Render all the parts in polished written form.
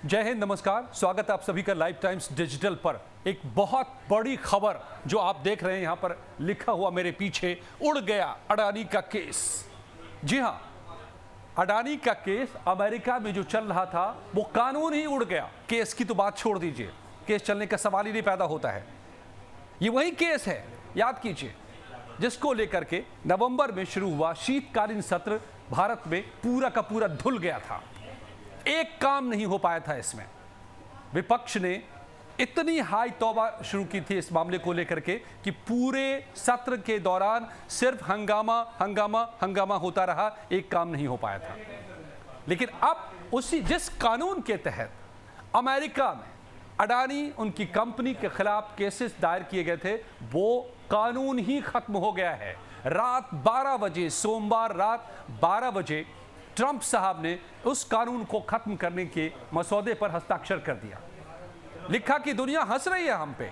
जय हिंद, नमस्कार। स्वागत है आप सभी का लाइव टाइम्स डिजिटल पर। एक बहुत बड़ी खबर जो आप देख रहे हैं यहाँ पर लिखा हुआ मेरे पीछे, उड़ गया अडानी का केस। जी हाँ, अडानी का केस अमेरिका में जो चल रहा था वो कानून ही उड़ गया। केस की तो बात छोड़ दीजिए, केस चलने का सवाल ही नहीं पैदा होता है। ये वही केस है, याद कीजिए, जिसको लेकर के नवंबर में शुरू हुआ शीतकालीन सत्र भारत में पूरा का पूरा धुल गया था। एक काम नहीं हो पाया था इसमें। विपक्ष ने इतनी हाई तौबा शुरू की थी इस मामले को लेकर के कि पूरे सत्र के दौरान सिर्फ हंगामा हंगामा हंगामा होता रहा, एक काम नहीं हो पाया था। लेकिन अब जिस कानून के तहत अमेरिका में अडानी उनकी कंपनी के खिलाफ केसेस दायर किए गए थे, वो कानून ही खत्म हो गया है। रात 12 बजे, सोमवार रात 12 बजे ट्रंप साहब ने उस कानून को खत्म करने के मसौदे पर हस्ताक्षर कर दिया। लिखा कि दुनिया हंस रही है हम पे,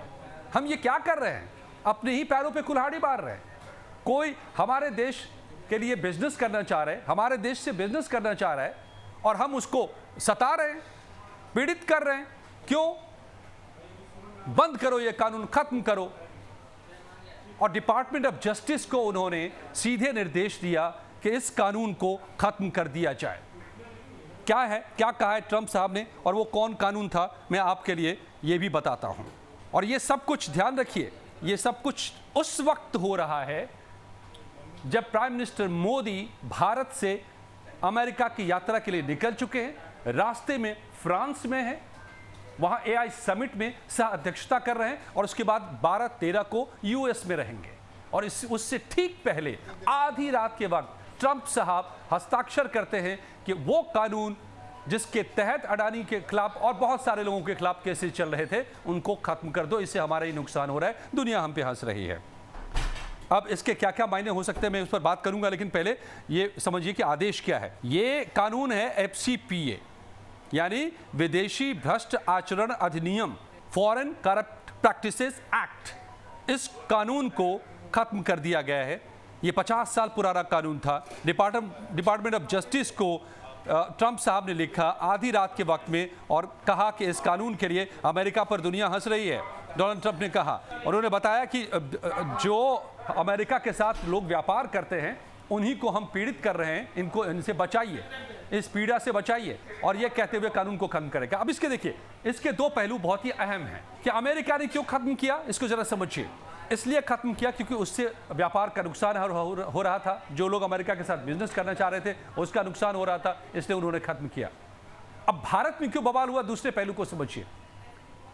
हम ये क्या कर रहे हैं, अपने ही पैरों पे कुल्हाड़ी मार रहे हैं। कोई हमारे देश के लिए बिजनेस करना चाह रहे हैं, हमारे देश से बिजनेस करना चाह रहा है और हम उसको सता रहे हैं, पीड़ित कर रहे हैं। क्यों? बंद करो ये कानून, खत्म करो। और डिपार्टमेंट ऑफ जस्टिस को उन्होंने सीधे निर्देश दिया कि इस कानून को खत्म कर दिया जाए। क्या है, क्या कहा है ट्रंप साहब ने और वो कौन कानून था, मैं आपके लिए ये भी बताता हूं। और ये सब कुछ ध्यान रखिए, ये सब कुछ उस वक्त हो रहा है जब प्राइम मिनिस्टर मोदी भारत से अमेरिका की यात्रा के लिए निकल चुके हैं, रास्ते में फ्रांस में है, वहां एआई समिट में सह अध्यक्षता कर रहे हैं और उसके बाद 12-13 को यूएस में रहेंगे। और उससे ठीक पहले आधी रात के वक्त ट्रंप साहब हस्ताक्षर करते हैं कि वो कानून जिसके तहत अडानी के खिलाफ और बहुत सारे लोगों के खिलाफ केसेस चल रहे थे, उनको खत्म कर दो, इससे हमारा ही नुकसान हो रहा है, दुनिया हम पे हंस रही है। अब इसके क्या क्या मायने हो सकते हैं मैं उस पर बात करूंगा, लेकिन पहले ये समझिए कि आदेश क्या है। ये कानून है FCPA, यानी विदेशी भ्रष्ट आचरण अधिनियम, फॉरेन करप्ट प्रैक्टिसेस एक्ट। इस कानून को खत्म कर दिया गया है। ये 50 साल पुराना कानून था। डिपार्टमेंट ऑफ जस्टिस को ट्रंप साहब ने लिखा आधी रात के वक्त में और कहा कि इस कानून के लिए अमेरिका पर दुनिया हंस रही है। डोनाल्ड ट्रंप ने कहा, उन्होंने बताया कि जो अमेरिका के साथ लोग व्यापार करते हैं उन्हीं को हम पीड़ित कर रहे हैं, इनसे बचाइए, इस पीड़ा से बचाइए, और ये कहते हुए कानून को खत्म करेगा। अब इसके देखिए, इसके दो पहलू बहुत ही अहम हैं कि अमेरिका ने क्यों खत्म किया, इसको जरा समझिए। इसलिए खत्म किया क्योंकि उससे व्यापार का नुकसान हो रहा था। जो लोग अमेरिका के साथ बिजनेस करना चाह रहे थे उसका नुकसान हो रहा था, इसलिए उन्होंने खत्म किया। अब भारत में क्यों बवाल हुआ, दूसरे पहलू को समझिए।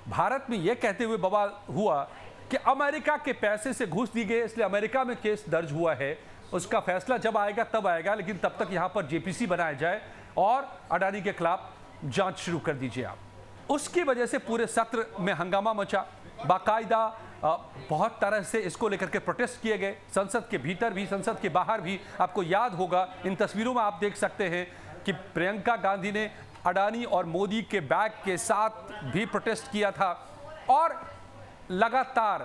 भारत में यह कहते हुए बवाल हुआ कि अमेरिका के पैसे से घूस दी गई, इसलिए अमेरिका में केस दर्ज हुआ है। उसका फैसला जब आएगा तब आएगा, लेकिन तब तक यहां पर JPC बनाया जाए और अडानी के खिलाफ जांच शुरू कर दीजिए आप। उसकी वजह से पूरे सत्र में हंगामा मचा, बाकायदा बहुत तरह से इसको लेकर के प्रोटेस्ट किए गए, संसद के भीतर भी, संसद के बाहर भी। आपको याद होगा, इन तस्वीरों में आप देख सकते हैं कि प्रियंका गांधी ने अडानी और मोदी के बैग के साथ भी प्रोटेस्ट किया था और लगातार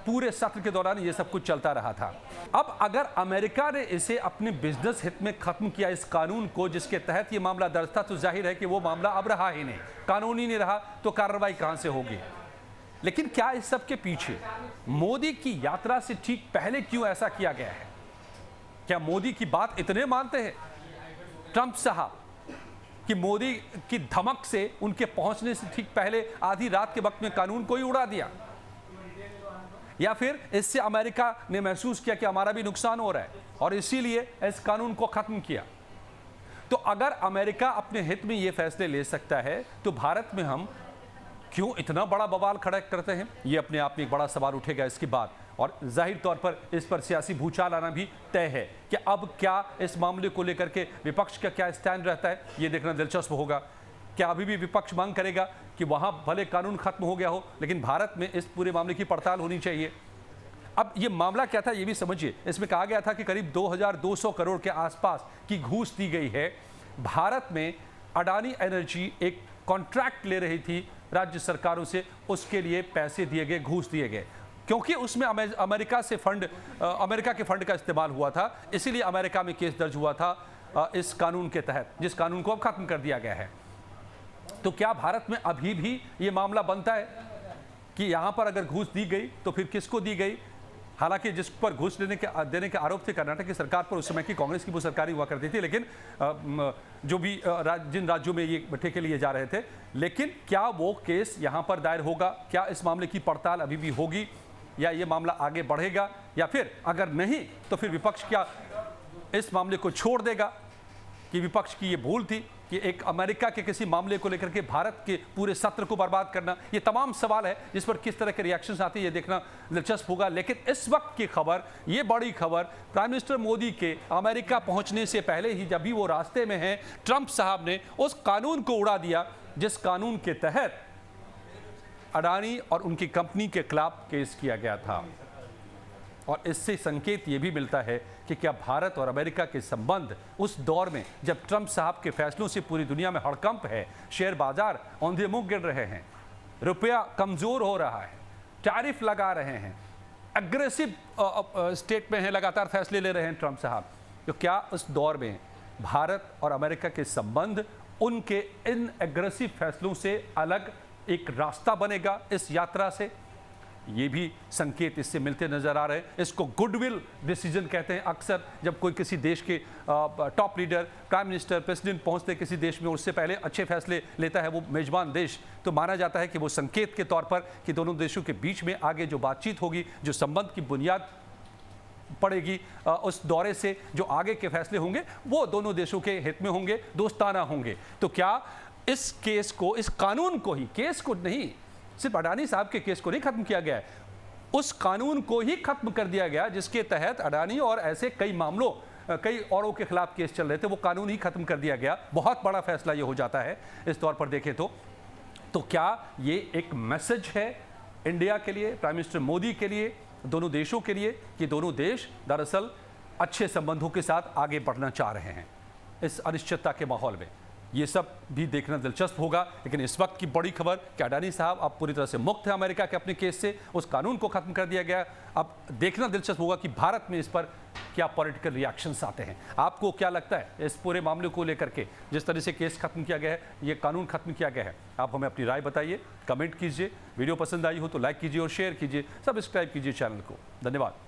पूरे सत्र के दौरान ये सब कुछ चलता रहा था। अब अगर अमेरिका ने इसे अपने बिजनेस हित में खत्म किया, इस कानून को जिसके तहत ये मामला दर्ज था, तो जाहिर है कि वो मामला अब रहा ही नहीं, कानूनी नहीं रहा, तो कार्रवाई कहां से होगी। लेकिन क्या इस सब के पीछे मोदी की यात्रा से ठीक पहले क्यों ऐसा किया गया है? क्या मोदी की बात इतने मानते हैं ट्रंप साहब कि मोदी की धमक से उनके पहुंचने से ठीक पहले आधी रात के वक्त में कानून को ही उड़ा दिया? या फिर इससे अमेरिका ने महसूस किया कि हमारा भी नुकसान हो रहा है और इसीलिए इस कानून को खत्म किया? तो अगर अमेरिका अपने हित में यह फैसले ले सकता है, तो भारत में हम क्यों इतना बड़ा बवाल खड़ा करते हैं? ये अपने आप में एक बड़ा सवाल उठेगा इसके बाद। और जाहिर तौर पर इस पर सियासी भूचाल आना भी तय है कि अब क्या इस मामले को लेकर के विपक्ष का क्या स्टैंड रहता है, ये देखना दिलचस्प होगा। क्या अभी भी विपक्ष मांग करेगा कि वहां भले कानून खत्म हो गया हो, लेकिन भारत में इस पूरे मामले की पड़ताल होनी चाहिए? अब ये मामला क्या था ये भी समझिए। इसमें कहा गया था कि करीब 2200 करोड़ के आसपास की घूस दी गई है। भारत में अडानी एनर्जी एक कॉन्ट्रैक्ट ले रही थी राज्य सरकारों से, उसके लिए पैसे दिए गए, घूस दिए गए, क्योंकि उसमें अमेरिका के फंड का इस्तेमाल हुआ था। इसीलिए अमेरिका में केस दर्ज हुआ था इस कानून के तहत, जिस कानून को अब खत्म कर दिया गया है। तो क्या भारत में अभी भी ये मामला बनता है कि यहाँ पर अगर घूस दी गई तो फिर किसको दी गई? हालांकि जिस पर घूस देने के आरोप थे कर्नाटक की सरकार पर, उस समय की कांग्रेस की वो सरकार हुआ करती थी, लेकिन जो भी जिन राज्यों में ये ठेके लिए जा रहे थे, लेकिन क्या वो केस यहाँ पर दायर होगा? क्या इस मामले की पड़ताल अभी भी होगी या ये मामला आगे बढ़ेगा? या फिर अगर नहीं तो फिर विपक्ष क्या इस मामले को छोड़ देगा कि विपक्ष की ये भूल थी कि एक अमेरिका के किसी मामले को लेकर के भारत के पूरे सत्र को बर्बाद करना? ये तमाम सवाल है जिस पर किस तरह के रिएक्शंस आते हैं, ये देखना दिलचस्प होगा। लेकिन इस वक्त की खबर, ये बड़ी खबर, प्राइम मिनिस्टर मोदी के अमेरिका पहुंचने से पहले ही जब भी वो रास्ते में हैं, ट्रंप साहब ने उस कानून को उड़ा दिया जिस कानून के तहत अडानी और उनकी कंपनी के खिलाफ केस किया गया था। और इससे संकेत ये भी मिलता है कि क्या भारत और अमेरिका के संबंध उस दौर में जब ट्रंप साहब के फैसलों से पूरी दुनिया में हड़कंप है, शेयर बाजार औंधे मुंह गिर रहे हैं, रुपया कमजोर हो रहा है, टैरिफ लगा रहे हैं, अग्रेसिव स्टेट में हैं, लगातार फैसले ले रहे हैं ट्रंप साहब, तो क्या उस दौर में भारत और अमेरिका के संबंध उनके इन एग्रेसिव फैसलों से अलग एक रास्ता बनेगा इस यात्रा से? ये भी संकेत इससे मिलते नजर आ रहे हैं। इसको गुडविल डिसीजन कहते हैं अक्सर, जब कोई किसी देश के top leader, prime minister, president पहुंचते हैं किसी देश में, उससे पहले अच्छे फैसले लेता है वो मेजबान देश, तो माना जाता है कि वो संकेत के तौर पर कि दोनों देशों के बीच में आगे जो बातचीत होगी, जो संबंध की बुनियाद पड़ेगी, उस दौरे से जो आगे के फैसले होंगे वो दोनों देशों के हित में होंगे, दोस्ताना होंगे। तो क्या इस केस को, इस कानून को ही, केस को नहीं, सिर्फ अडानी साहब के केस को नहीं खत्म किया गया है, उस कानून को ही खत्म कर दिया गया जिसके तहत अडानी और ऐसे कई मामलों, कई औरों के खिलाफ केस चल रहे थे, वो कानून ही खत्म कर दिया गया। बहुत बड़ा फैसला ये हो जाता है इस तौर पर देखें तो क्या ये एक मैसेज है इंडिया के लिए, प्राइम मिनिस्टर मोदी के लिए, दोनों देशों के लिए, कि दोनों देश दरअसल अच्छे संबंधों के साथ आगे बढ़ना चाह रहे हैं इस अनिश्चितता के माहौल में? ये सब भी देखना दिलचस्प होगा। लेकिन इस वक्त की बड़ी खबर कि अडानी साहब अब पूरी तरह से मुक्त है अमेरिका के अपने केस से, उस कानून को खत्म कर दिया गया। अब देखना दिलचस्प होगा कि भारत में इस पर क्या पॉलिटिकल रिएक्शंस आते हैं। आपको क्या लगता है इस पूरे मामले को लेकर के, जिस तरह से केस खत्म किया गया है, ये कानून खत्म किया गया है? आप हमें अपनी राय बताइए, कमेंट कीजिए। वीडियो पसंद आई हो तो लाइक कीजिए और शेयर कीजिए, सब्सक्राइब कीजिए चैनल को। धन्यवाद।